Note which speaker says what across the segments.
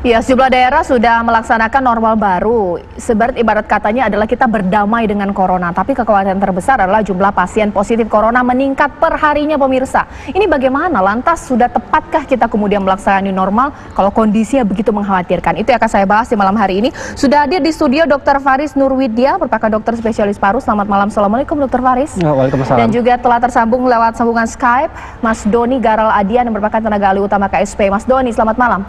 Speaker 1: Ya, sejumlah daerah sudah melaksanakan normal baru. Ibarat katanya adalah kita berdamai dengan corona. Tapi kekhawatiran terbesar adalah jumlah pasien positif corona meningkat per harinya, pemirsa. Ini bagaimana? Lantas sudah tepatkah kita kemudian melaksanakan new normal kalau kondisinya begitu mengkhawatirkan? Itu yang akan saya bahas di malam hari ini. Sudah hadir di studio Dr. Faris Nurwidya, merupakan dokter spesialis paru. Selamat malam. Assalamualaikum Dr. Faris.
Speaker 2: Waalaikumsalam.
Speaker 1: Dan juga telah tersambung lewat sambungan Skype Mas Doni Garal Adian yang merupakan tenaga ahli utama KSP. Mas Doni, selamat malam.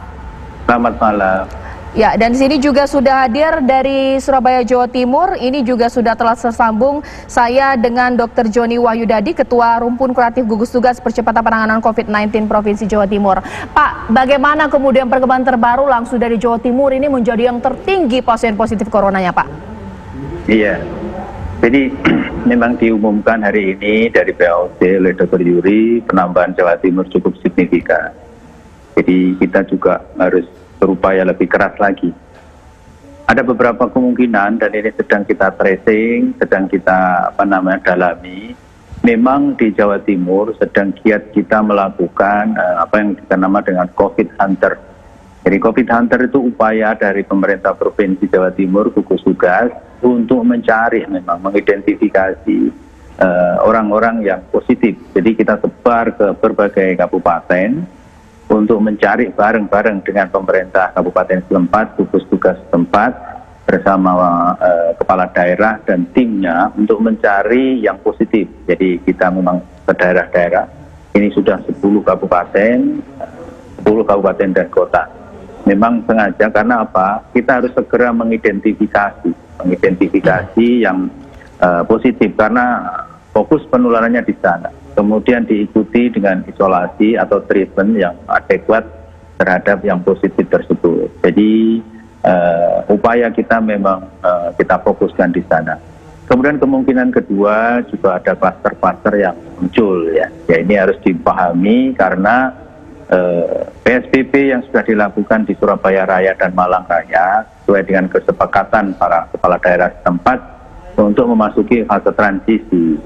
Speaker 3: Selamat malam.
Speaker 1: Ya, dan di sini juga sudah hadir dari Surabaya, Jawa Timur. Ini juga sudah telah tersambung saya dengan Dr. Joni Wahyudadi, Ketua Rumpun Kuratif Gugus Tugas Percepatan Penanganan COVID-19 Provinsi Jawa Timur. Pak, bagaimana kemudian perkembangan terbaru langsung dari Jawa Timur ini menjadi yang tertinggi pasien positif coronanya, Pak?
Speaker 3: Iya, jadi memang diumumkan hari ini dari PAOC oleh Dr. Yuri, penambahan Jawa Timur cukup signifikan. Jadi kita juga harus berupaya lebih keras lagi. Ada beberapa kemungkinan dan ini sedang kita tracing, sedang kita dalami. Memang di Jawa Timur sedang giat kita melakukan apa yang kita nama dengan COVID Hunter. Jadi COVID Hunter itu upaya dari pemerintah Provinsi Jawa Timur, gugus tugas, untuk mencari memang mengidentifikasi orang-orang yang positif. Jadi kita sebar ke berbagai kabupaten untuk mencari bareng-bareng dengan pemerintah kabupaten setempat, gugus tugas setempat, bersama kepala daerah dan timnya untuk mencari yang positif. Jadi kita memang ke daerah-daerah, ini sudah 10 kabupaten dan kota. Memang sengaja karena apa? Kita harus segera mengidentifikasi yang positif karena fokus penularannya di sana. Kemudian diikuti dengan isolasi atau treatment yang adekuat terhadap yang positif tersebut. Jadi upaya kita memang kita fokuskan di sana. Kemudian kemungkinan kedua juga ada klaster-klaster yang muncul ya. Ya ini harus dipahami karena PSBB yang sudah dilakukan di Surabaya Raya dan Malang Raya sesuai dengan kesepakatan para kepala daerah setempat untuk memasuki fase transisi.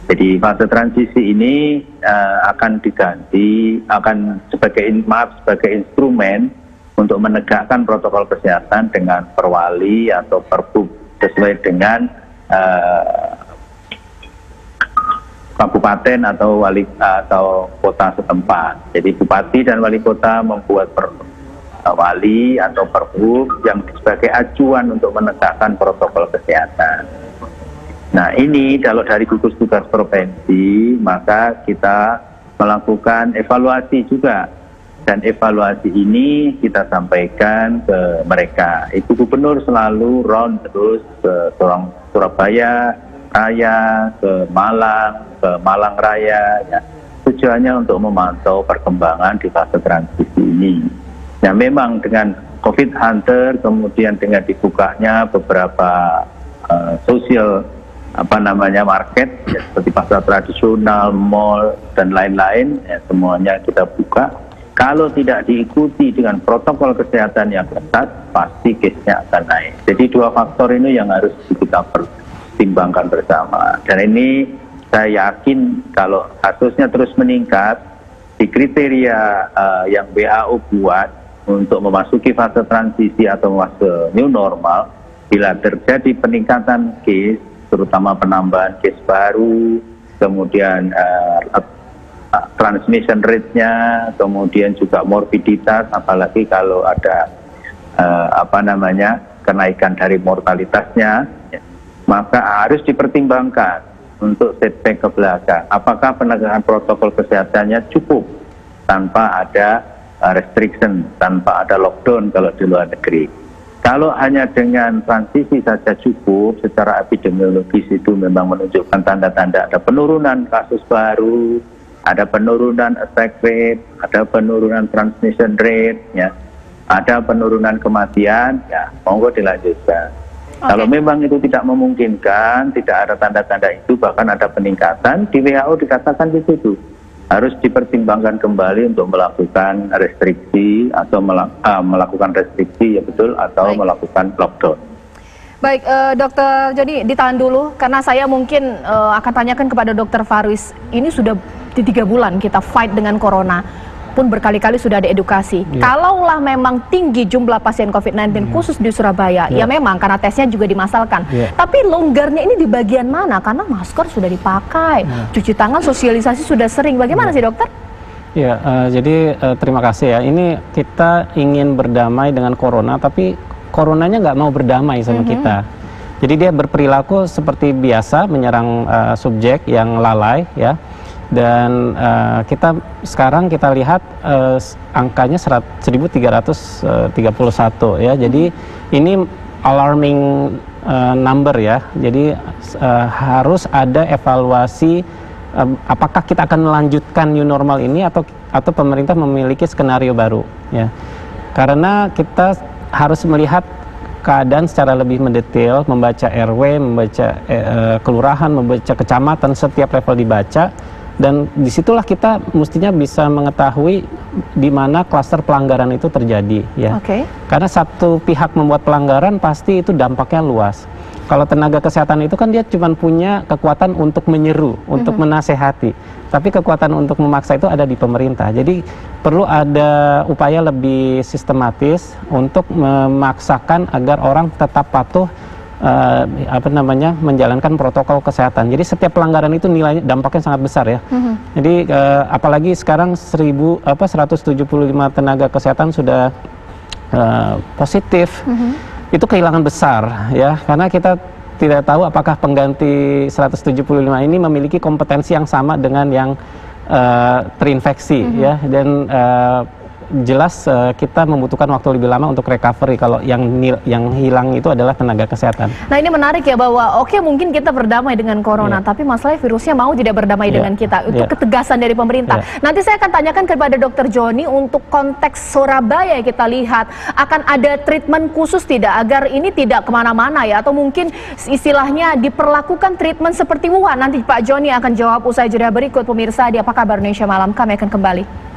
Speaker 3: Jadi fase transisi ini akan diganti, sebagai instrumen untuk menegakkan protokol kesehatan dengan perwali atau perbub sesuai dengan kabupaten atau kota setempat. Jadi bupati dan wali kota membuat wali atau perbub yang sebagai acuan untuk menegakkan protokol kesehatan. Nah ini kalau dari gugus tugas provinsi maka kita melakukan evaluasi juga dan evaluasi ini kita sampaikan ke mereka. Ibu Gubernur selalu round terus ke Surabaya Raya, ke Malang Raya ya. Tujuannya untuk memantau perkembangan di fase transisi ini. Nah memang dengan COVID Hunter kemudian dengan dibukanya beberapa sosial market ya, seperti pasar tradisional, mall dan lain-lain ya, semuanya kita buka. Kalau tidak diikuti dengan protokol kesehatan yang ketat, pasti case-nya akan naik. Jadi dua faktor ini yang harus kita pertimbangkan bersama. Dan ini saya yakin kalau kasusnya terus meningkat di kriteria yang WHO buat untuk memasuki fase transisi atau fase new normal, bila terjadi peningkatan case terutama penambahan case baru, kemudian transmission rate-nya, kemudian juga morbiditas, apalagi kalau ada kenaikan dari mortalitasnya, ya, maka harus dipertimbangkan untuk setback ke belakang. Apakah penegakan protokol kesehatannya cukup tanpa ada restriction, tanpa ada lockdown kalau di luar negeri. Kalau hanya dengan transisi saja cukup, secara epidemiologis itu memang menunjukkan tanda-tanda ada penurunan kasus baru, ada penurunan attack rate, ada penurunan transmission rate, ya, ada penurunan kematian, ya, monggo dilanjutkan. Okay. Kalau memang itu tidak memungkinkan, tidak ada tanda-tanda itu, bahkan ada peningkatan, di WHO dikatakan di situ. Harus dipertimbangkan kembali untuk melakukan restriksi atau melakukan restriksi ya betul atau
Speaker 1: Baik.
Speaker 3: Melakukan lockdown.
Speaker 1: Baik, Dokter Joni ditahan dulu karena saya mungkin akan tanyakan kepada Dokter Faris. Ini sudah di 3 bulan kita fight dengan corona. pun berkali-kali sudah ada edukasi. Kalaulah memang tinggi jumlah pasien COVID-19 khusus di Surabaya, ya memang karena tesnya juga dimasalkan. Tapi longgarnya ini di bagian mana? Karena masker sudah dipakai, cuci tangan, sosialisasi sudah sering. Bagaimana sih dokter?
Speaker 2: Ya, jadi terima kasih ya. Ini kita ingin berdamai dengan corona, tapi coronanya nggak mau berdamai sama kita. Jadi dia berperilaku seperti biasa, menyerang subjek yang lalai, ya. Dan sekarang kita lihat angkanya 1.331 ya. Jadi ini alarming number ya. Jadi harus ada evaluasi. Apakah kita akan melanjutkan new normal ini atau pemerintah memiliki skenario baru ya, karena kita harus melihat keadaan secara lebih mendetail, membaca RW, membaca kelurahan, membaca kecamatan, setiap level dibaca, dan disitulah kita mestinya bisa mengetahui di mana klaster pelanggaran itu terjadi ya. Karena satu pihak membuat pelanggaran pasti itu dampaknya luas. Kalau tenaga kesehatan itu kan dia cuma punya kekuatan untuk menyeru, untuk menasehati. Tapi kekuatan untuk memaksa itu ada di pemerintah. Jadi perlu ada upaya lebih sistematis untuk memaksakan agar orang tetap patuh menjalankan protokol kesehatan. Jadi setiap pelanggaran itu nilainya dampaknya sangat besar ya. Jadi apalagi sekarang 175 tenaga kesehatan sudah positif. Itu kehilangan besar ya, karena kita tidak tahu apakah pengganti 175 ini memiliki kompetensi yang sama dengan yang terinfeksi ya, dan jelas kita membutuhkan waktu lebih lama untuk recovery kalau yang hilang itu adalah tenaga kesehatan. Nah
Speaker 1: ini menarik ya, bahwa mungkin kita berdamai dengan corona, tapi masalahnya virusnya mau tidak berdamai dengan kita. Itu ketegasan dari pemerintah. Nanti saya akan tanyakan kepada Dr. Joni untuk konteks Surabaya. Kita lihat akan ada treatment khusus tidak agar ini tidak kemana-mana ya, atau mungkin istilahnya diperlakukan treatment seperti Wuhan. Nanti Pak Joni akan jawab usai jeda berikut. Pemirsa di Apa Kabar Indonesia Malam, kami akan kembali.